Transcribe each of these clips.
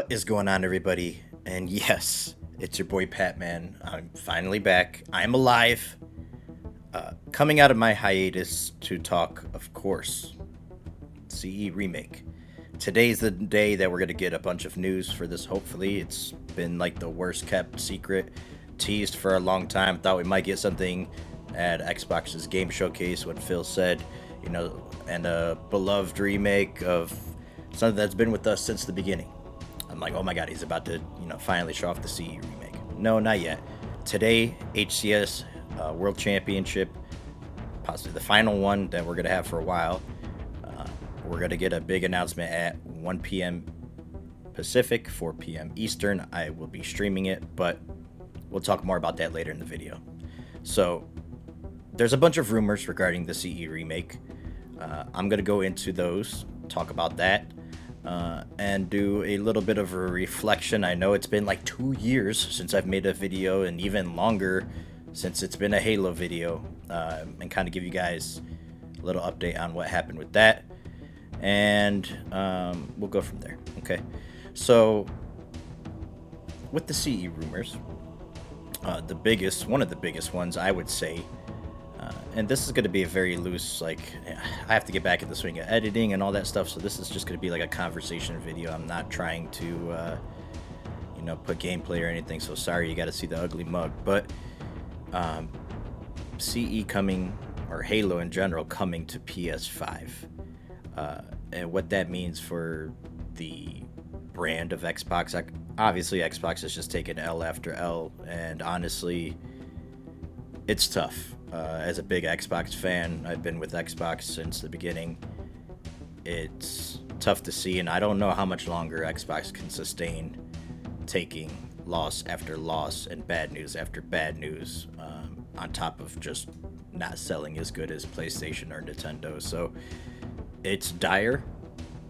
What is going on, everybody? And yes, it's your boy Pat Man. I'm finally back. I'm alive. Coming out of my hiatus to talk, of course, CE Remake. Today's the day that we're going to get a bunch of news for this, hopefully. It's been like the worst kept secret, teased for a long time. Thought we might get something at Xbox's game showcase when Phil said, and a beloved remake of something that's been with us since the beginning. I'm like, oh my god, he's about to, finally show off the CE remake. No, not yet. Today, HCS World Championship, possibly the final one that we're gonna have for a while. We're gonna get a big announcement at 1 p.m. Pacific, 4 p.m. Eastern. I will be streaming it, but we'll talk more about that later in the video. So, there's a bunch of rumors regarding the CE remake. I'm gonna go into those, talk about that, and do a little bit of a reflection. I know it's been like 2 years since I've made a video, and even longer since it's been a Halo video, and kind of give you guys a little update on what happened with that, and we'll go from there. Okay, so with the CE rumors, one of the biggest ones, I would say, and this is going to be a very loose, like, I have to get back in the swing of editing and all that stuff, so this is just going to be like a conversation video. I'm not trying to put gameplay or anything, so sorry you got to see the ugly mug. But CE coming, or Halo in general, coming to PS5, and what that means for the brand of Xbox. Obviously Xbox has just taken L after L, and honestly, it's tough. As a big Xbox fan, I've been with Xbox since the beginning. It's tough to see, and I don't know how much longer Xbox can sustain taking loss after loss and bad news after bad news, on top of just not selling as good as PlayStation or Nintendo. So it's dire,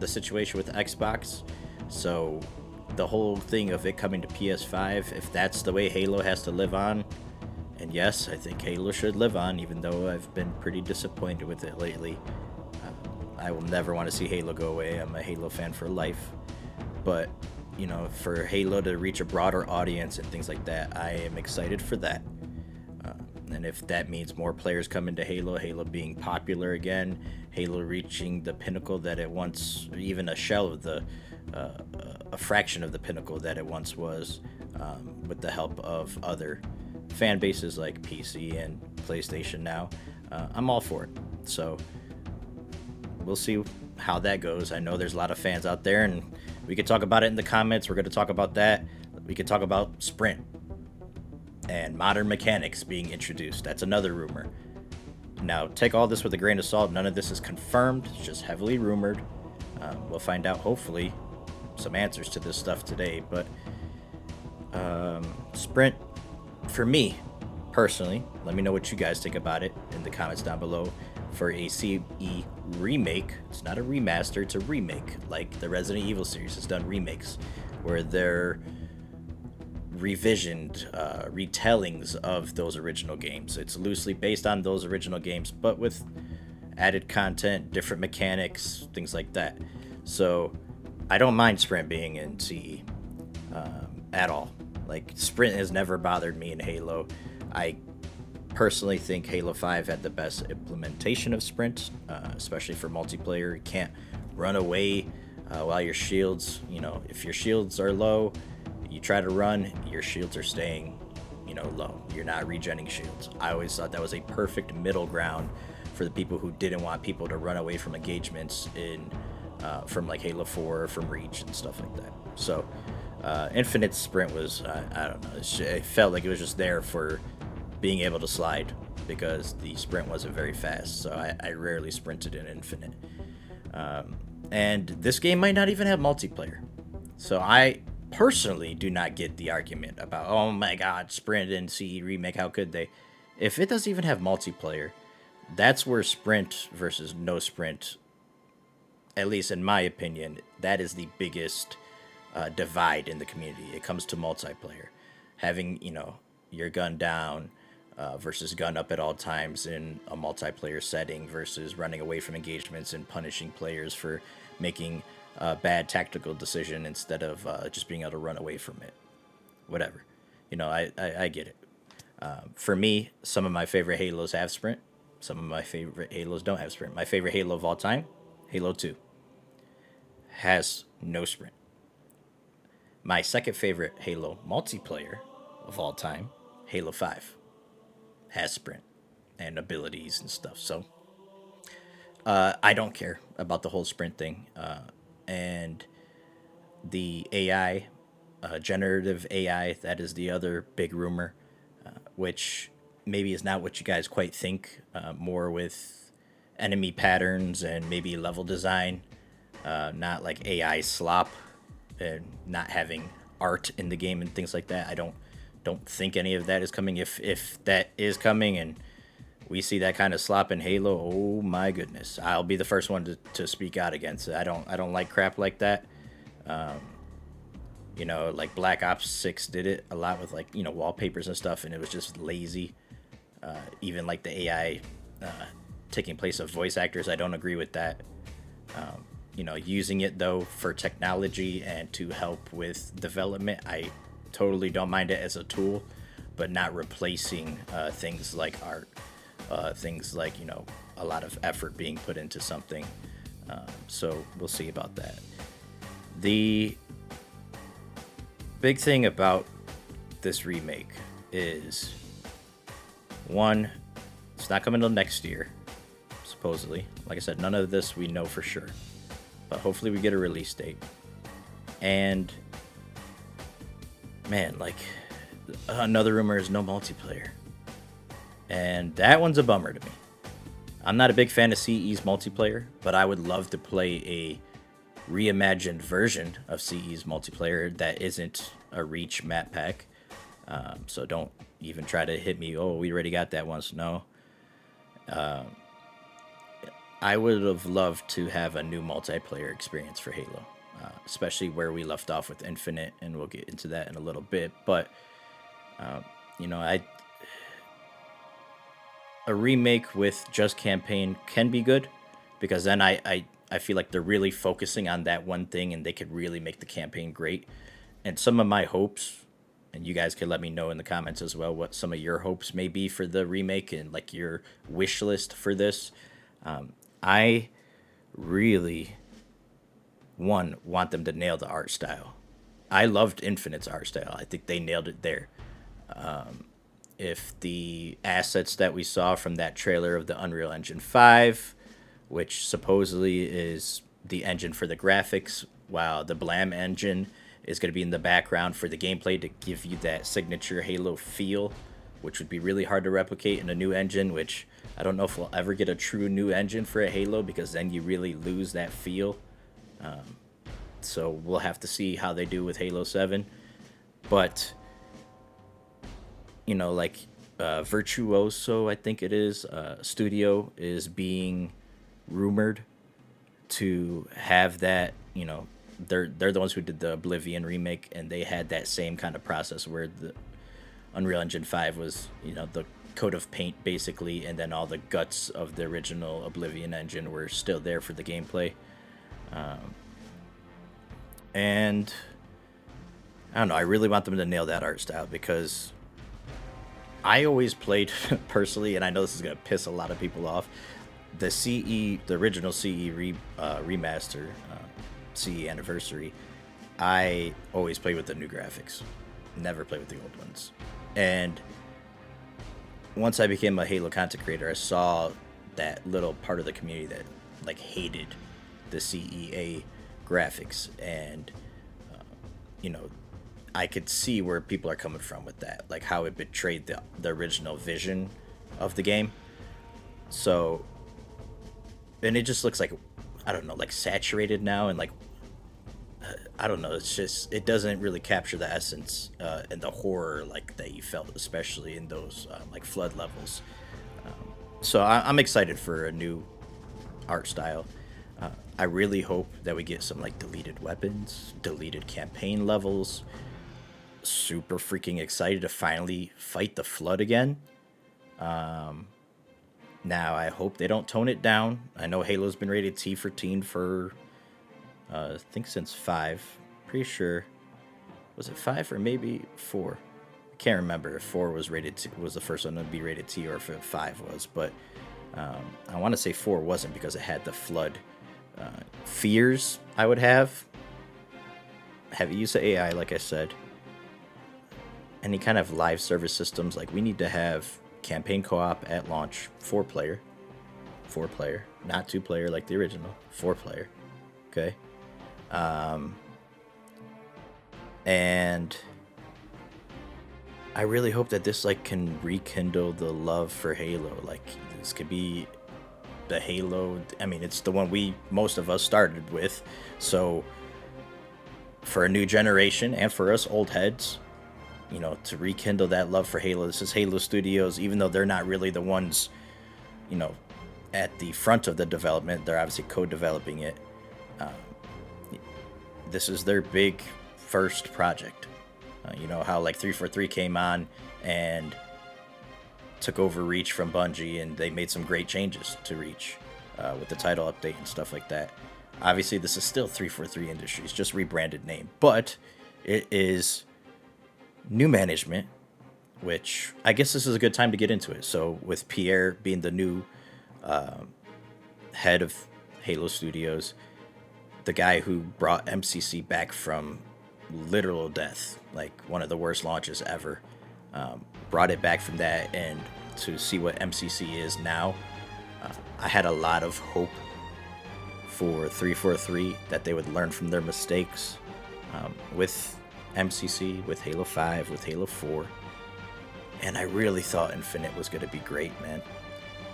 the situation with Xbox. So the whole thing of it coming to PS5, if that's the way Halo has to live on, and yes, I think Halo should live on, even though I've been pretty disappointed with it lately. I will never want to see Halo go away. I'm a Halo fan for life. But, for Halo to reach a broader audience and things like that, I am excited for that. And if that means more players coming to Halo, Halo being popular again, Halo reaching the pinnacle that it once, even a shell of a fraction of the pinnacle that it once was, with the help of other fan bases like PC and PlayStation now, I'm all for it. So we'll see how that goes. I know there's a lot of fans out there, and we could talk about it in the comments. We're going to talk about that. We could talk about Sprint and modern mechanics being introduced. That's another rumor. Now, take all this with a grain of salt. None of this is confirmed. It's just heavily rumored. We'll find out, hopefully, some answers to this stuff today. But Sprint, for me, personally, let me know what you guys think about it in the comments down below. For a CE remake, it's not a remaster, it's a remake. Like the Resident Evil series has done remakes, where they're revisioned retellings of those original games. It's loosely based on those original games, but with added content, different mechanics, things like that. So I don't mind Sprint being in CE at all. Like, Sprint has never bothered me in Halo. I personally think Halo 5 had the best implementation of Sprint, especially for multiplayer. You can't run away while your shields, if your shields are low, you try to run, your shields are staying, low. You're not regenning shields. I always thought that was a perfect middle ground for the people who didn't want people to run away from engagements from like Halo 4, from Reach and stuff like that. So Infinite Sprint was, I don't know, it felt like it was just there for being able to slide, because the sprint wasn't very fast, so I rarely sprinted in Infinite. And this game might not even have multiplayer. So I personally do not get the argument about, oh my god, Sprint and CE Remake, how could they? If it doesn't even have multiplayer, that's where Sprint versus no Sprint, at least in my opinion, that is the biggest divide in the community. It comes to multiplayer. Having, your gun down versus gun up at all times in a multiplayer setting, versus running away from engagements and punishing players for making bad tactical decision instead of just being able to run away from it. Whatever. I get it. For me, some of my favorite Halos have sprint. Some of my favorite Halos don't have sprint. My favorite Halo of all time, Halo 2, has no sprint. My second favorite Halo multiplayer of all time, Halo 5, has sprint and abilities and stuff. So I don't care about the whole sprint thing. And the AI, generative AI, that is the other big rumor, which maybe is not what you guys quite think, more with enemy patterns and maybe level design, not like AI slop and not having art in the game and things like that. I don't think any of that is coming. If that is coming and we see that kind of slop in Halo, oh my goodness, I'll be the first one to speak out against it. I don't like crap like that. Like Black Ops 6 did it a lot with, like, wallpapers and stuff, and it was just lazy. Even like the AI taking place of voice actors, I don't agree with that. Using it though for technology and to help with development, I totally don't mind it as a tool, but not replacing things like art, things like a lot of effort being put into something. So we'll see about that. The big thing about this remake is, one, it's not coming till next year, supposedly. Like I said, none of this we know for sure, but hopefully we get a release date. And man, like, another rumor is no multiplayer, and that one's a bummer to me. I'm not a big fan of CE's multiplayer, but I would love to play a reimagined version of CE's multiplayer that isn't a Reach map pack. So don't even try to hit me. Oh, we already got that once. No. I would have loved to have a new multiplayer experience for Halo, especially where we left off with Infinite, and we'll get into that in a little bit. But I a remake with just campaign can be good, because then I feel like they're really focusing on that one thing and they could really make the campaign great. And some of my hopes, and you guys can let me know in the comments as well what some of your hopes may be for the remake and like your wish list for this. I really, one, want them to nail the art style. I loved Infinite's art style. I think they nailed it there. If the assets that we saw from that trailer of the Unreal Engine 5, which supposedly is the engine for the graphics, while the Blam engine is going to be in the background for the gameplay to give you that signature Halo feel, which would be really hard to replicate in a new engine, which I don't know if we'll ever get a true new engine for a Halo, because then you really lose that feel. So we'll have to see how they do with Halo 7. But like Virtuoso, I think it is, studio is being rumored to have that. They're the ones who did the Oblivion remake, and they had that same kind of process where the Unreal Engine 5 was the coat of paint basically, and then all the guts of the original Oblivion engine were still there for the gameplay. And I don't know, I really want them to nail that art style, because I always played personally, and I know this is going to piss a lot of people off, the original CE remaster, CE anniversary. I always played with the new graphics, never played with the old ones. And once I became a Halo content creator, I saw that little part of the community that like hated the CEA graphics, and I could see where people are coming from with that, like how it betrayed the original vision of the game. So, and it just looks like, I don't know, like saturated now, and like, I don't know, it's just, it doesn't really capture the essence and the horror like that you felt, especially in those like flood levels. So I'm excited for a new art style. I really hope that we get some like deleted weapons, deleted campaign levels. Super freaking excited to finally fight the flood again. Now I hope they don't tone it down. I know Halo's been rated T for teen for I think since 5. Pretty sure, was it 5 or maybe 4? I can't remember if 4 was rated T, was the first one to be rated T, or if 5 was, but I want to say 4 wasn't because it had the flood fears I would have. Heavy use of AI, like I said. Any kind of live service systems, like we need to have campaign co-op at launch, 4 player, 4 player, not 2 player like the original, 4 player. Okay. Um, and I really hope that this like can rekindle the love for Halo. Like this could be the Halo. I mean, it's the one we most of us started with. So for a new generation and for us old heads, to rekindle that love for Halo. This is Halo Studios, even though they're not really the ones, you know, at the front of the development. They're obviously co-developing it. Um, this is their big first project. You know how like 343 came on and took over Reach from Bungie, and they made some great changes to Reach with the title update and stuff like that. Obviously, this is still 343 Industries, just rebranded name, but it is new management, which I guess this is a good time to get into it. So, with Pierre being the new head of Halo Studios, the guy who brought MCC back from literal death, like one of the worst launches ever, brought it back from that, and to see what MCC is now, I had a lot of hope for 343 that they would learn from their mistakes with MCC, with Halo 5, with Halo 4. And I really thought Infinite was going to be great, man.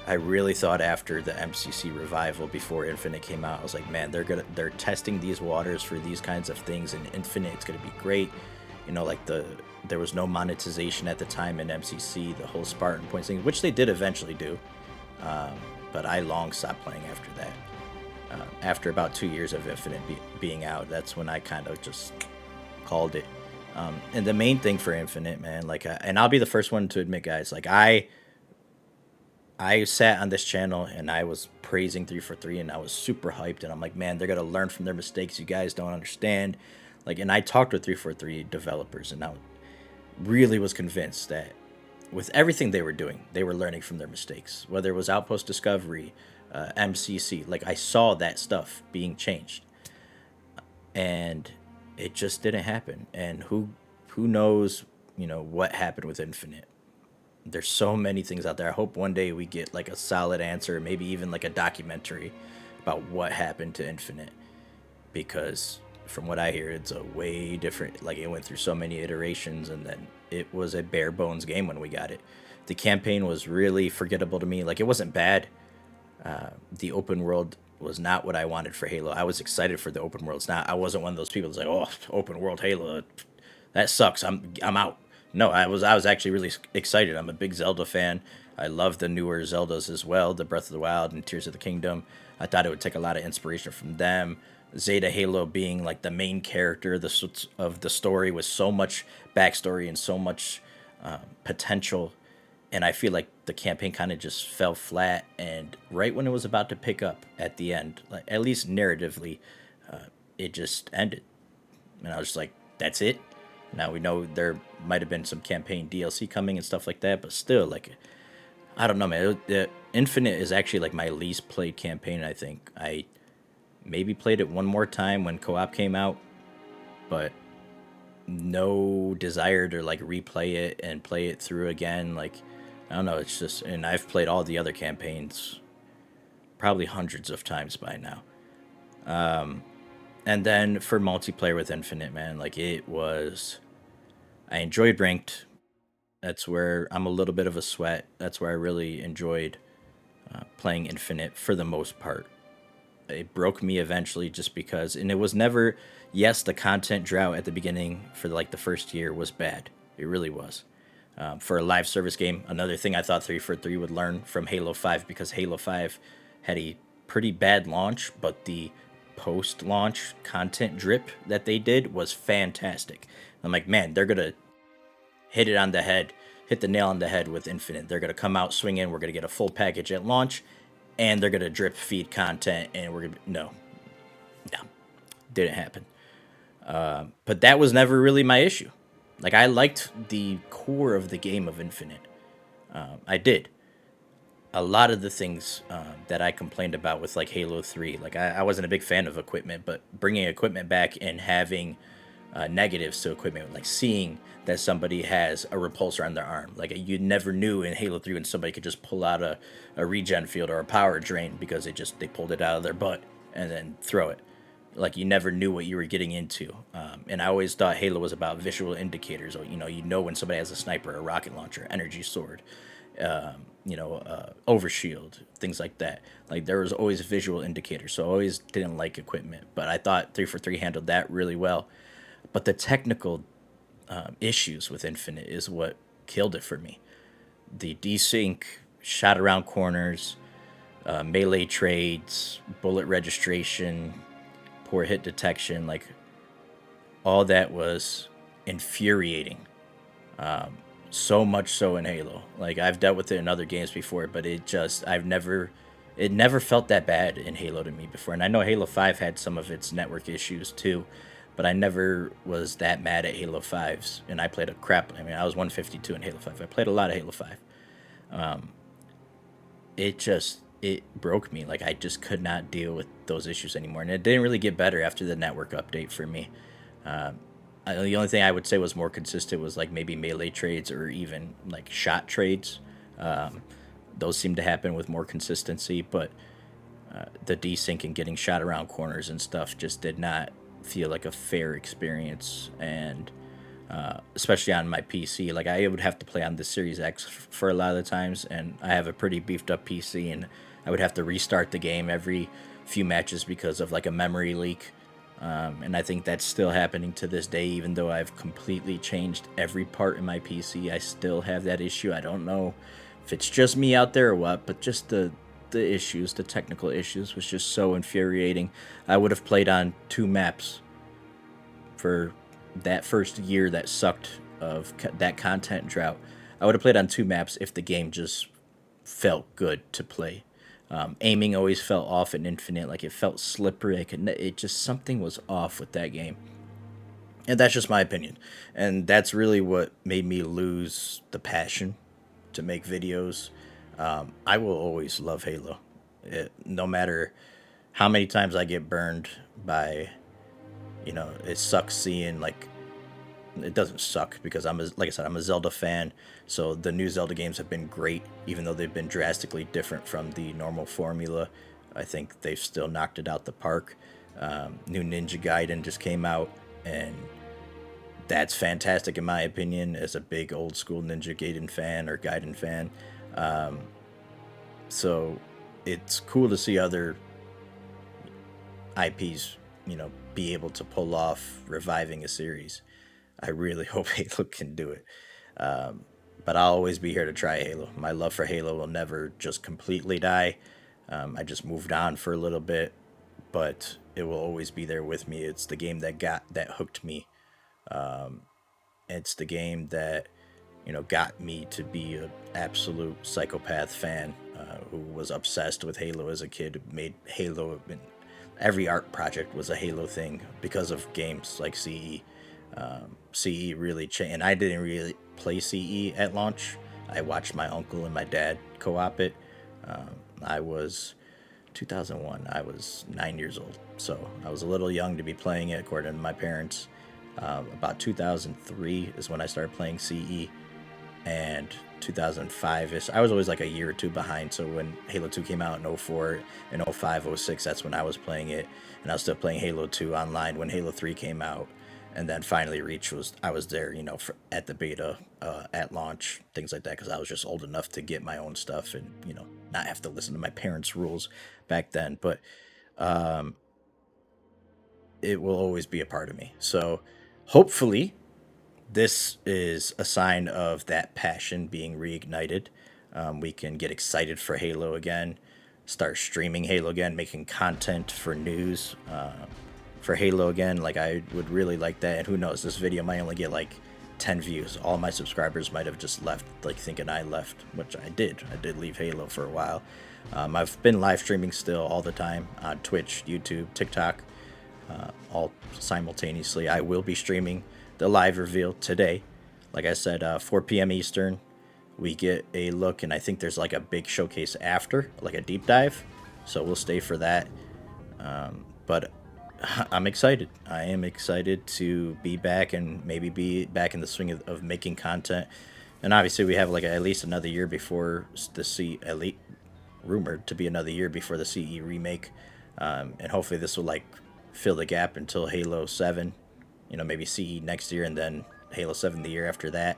I really thought after the MCC revival, before Infinite came out, I was like, man, they're testing these waters for these kinds of things, and Infinite, it's going to be great. Like there was no monetization at the time in MCC, the whole Spartan points thing, which they did eventually do. But I long stopped playing after that. After about 2 years of Infinite being out, that's when I kind of just called it. And the main thing for Infinite, man, like, and I'll be the first one to admit, guys, like I sat on this channel and I was praising 343, and I was super hyped, and I'm like, man, they're gonna learn from their mistakes. You guys don't understand. Like, and I talked with 343 developers, and I really was convinced that with everything they were doing, they were learning from their mistakes. Whether it was Outpost Discovery, MCC, like I saw that stuff being changed, and it just didn't happen. And who knows, what happened with Infinite. There's so many things out there. I hope one day we get like a solid answer, maybe even like a documentary about what happened to Infinite, because from what I hear, it's a way different. Like, it went through so many iterations, and then it was a bare bones game when we got it. The campaign was really forgettable to me. Like, it wasn't bad. The open world was not what I wanted for Halo. I was excited for the open world. It's not. I wasn't one of those people that's like, oh, open world Halo, that sucks. I'm out. No, I was actually really excited. I'm a big Zelda fan. I love the newer Zeldas as well, the Breath of the Wild and Tears of the Kingdom. I thought it would take a lot of inspiration from them. Zeta Halo being like the main character of the story, with so much backstory and so much potential, and I feel like the campaign kind of just fell flat. And right when it was about to pick up at the end, like at least narratively, it just ended. And I was just like, that's it. Now we know there might have been some campaign DLC coming and stuff like that, but still, like, I don't know, man. Infinite is actually like my least played campaign. I think I maybe played it one more time when co-op came out, but no desire to like replay it and play it through again. Like, I don't know. It's just, and I've played all the other campaigns probably hundreds of times by now. And then for multiplayer with Infinite, man, like it was, I enjoyed ranked. That's where I'm a little bit of a sweat. That's where I really enjoyed playing Infinite for the most part. It broke me eventually just because, and it was never, yes, the content drought at the beginning for like the first year was bad. It really was. For a live service game, another thing I thought 343 would learn from Halo 5, because Halo 5 had a pretty bad launch, but the post launch content drip that they did was fantastic. I'm like, man, they're going to hit it on the head, hit the nail on the head with Infinite. They're going to come out swinging. We're going to get a full package at launch, and they're going to drip feed content, and we're going to, no. Didn't happen. But that was never really my issue. Like I liked the core of the game of Infinite. I did. A lot of the things that I complained about with like Halo 3, like I wasn't a big fan of equipment, but bringing equipment back and having negatives to equipment, like seeing that somebody has a repulsor on their arm. Like you never knew in Halo 3 when somebody could just pull out a regen field or a power drain because they pulled it out of their butt and then throw it. Like you never knew what you were getting into. And I always thought Halo was about visual indicators. Or, you know when somebody has a sniper, a rocket launcher, energy sword, overshield, things like that. Like there was always visual indicators. So I always didn't like equipment, but I thought 343 handled that really well. But the technical issues with Infinite is what killed it for me. The desync, shot around corners, melee trades, bullet registration, poor hit detection, like all that was infuriating. So much so in Halo. Like I've dealt with it in other games before, but it never felt that bad in Halo to me before. And I know Halo 5 had some of its network issues too, but I never was that mad at Halo 5's. And I played a crap. I mean, I was 152 in Halo 5. I played a lot of Halo 5. It broke me. Like I just could not deal with those issues anymore. And it didn't really get better after the network update for me. The only thing I would say was more consistent was like maybe melee trades or even like shot trades. Those seem to happen with more consistency, but the desync and getting shot around corners and stuff just did not feel like a fair experience. And especially on my PC, like I would have to play on the Series X for a lot of the times, and I have a pretty beefed up PC, and I would have to restart the game every few matches because of like a memory leak. And I think that's still happening to this day, even though I've completely changed every part in my PC. I still have that issue. I don't know if it's just me out there or what, but just the issues, the technical issues, was just so infuriating. I would have played on 2 maps for that first year that sucked of that content drought. I would have played on 2 maps if the game just felt good to play. Aiming always felt off in Infinite, like it felt slippery. It just something was off with that game, and that's just my opinion. And that's really what made me lose the passion to make videos. I will always love Halo, no matter how many times I get burned by, it sucks seeing like it doesn't suck because like I said, I'm a Zelda fan. So the new Zelda games have been great, even though they've been drastically different from the normal formula. I think they've still knocked it out the park. New Ninja Gaiden just came out, and that's fantastic in my opinion as a big old school Ninja Gaiden fan or Gaiden fan. So it's cool to see other IPs, be able to pull off reviving a series. I really hope Halo can do it. But I'll always be here to try Halo. My love for Halo will never just completely die. I just moved on for a little bit, but it will always be there with me. It's the game that hooked me. It's the game that got me to be an absolute psychopath fan who was obsessed with Halo as a kid. Made Halo. Every art project was a Halo thing because of games like CE. CE really changed, and I didn't really play CE at launch. I watched my uncle and my dad co-op it. I was 2001. I was 9 years old, so I was a little young to be playing it, according to my parents. About 2003 is when I started playing CE, and 2005 is I was always like a year or two behind. So when Halo 2 came out in 04 and 05, 06, that's when I was playing it, and I was still playing Halo 2 online when Halo 3 came out. And then finally Reach I was there, at the beta, at launch, things like that, because I was just old enough to get my own stuff and, not have to listen to my parents' rules back then. But it will always be a part of me. So hopefully this is a sign of that passion being reignited. We can get excited for Halo again, start streaming Halo again, making content for news. For Halo again, like I would really like that. And who knows, this video might only get like 10 views. All my subscribers might have just left, like thinking I left, which I did. I did leave Halo for a while. I've been live streaming still all the time on Twitch, YouTube, TikTok. all simultaneously. I will be streaming the live reveal today. Like I said, 4 p.m. Eastern, we get a look, and I think there's like a big showcase after, like a deep dive. So we'll stay for that. But I'm excited. I am excited to be back and maybe be back in the swing of making content. And obviously, we have like at least another year before the elite rumored to be another year before the CE remake, and hopefully this will like fill the gap until Halo 7. You know, maybe CE next year and then Halo 7 the year after that.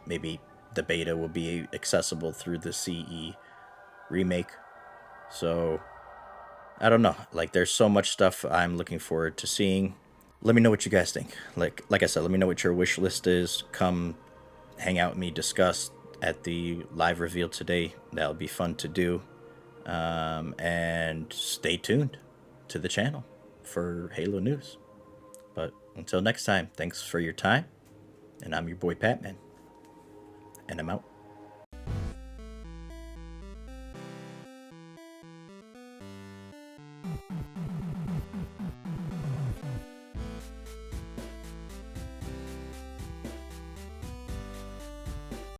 Maybe the beta will be accessible through the CE remake. So I don't know. Like, there's so much stuff I'm looking forward to seeing. Let me know what you guys think. Like I said, let me know what your wish list is. Come hang out with me, discuss at the live reveal today. That'll be fun to do. And stay tuned to the channel for Halo news. But until next time, thanks for your time. And I'm your boy Patman. And I'm out.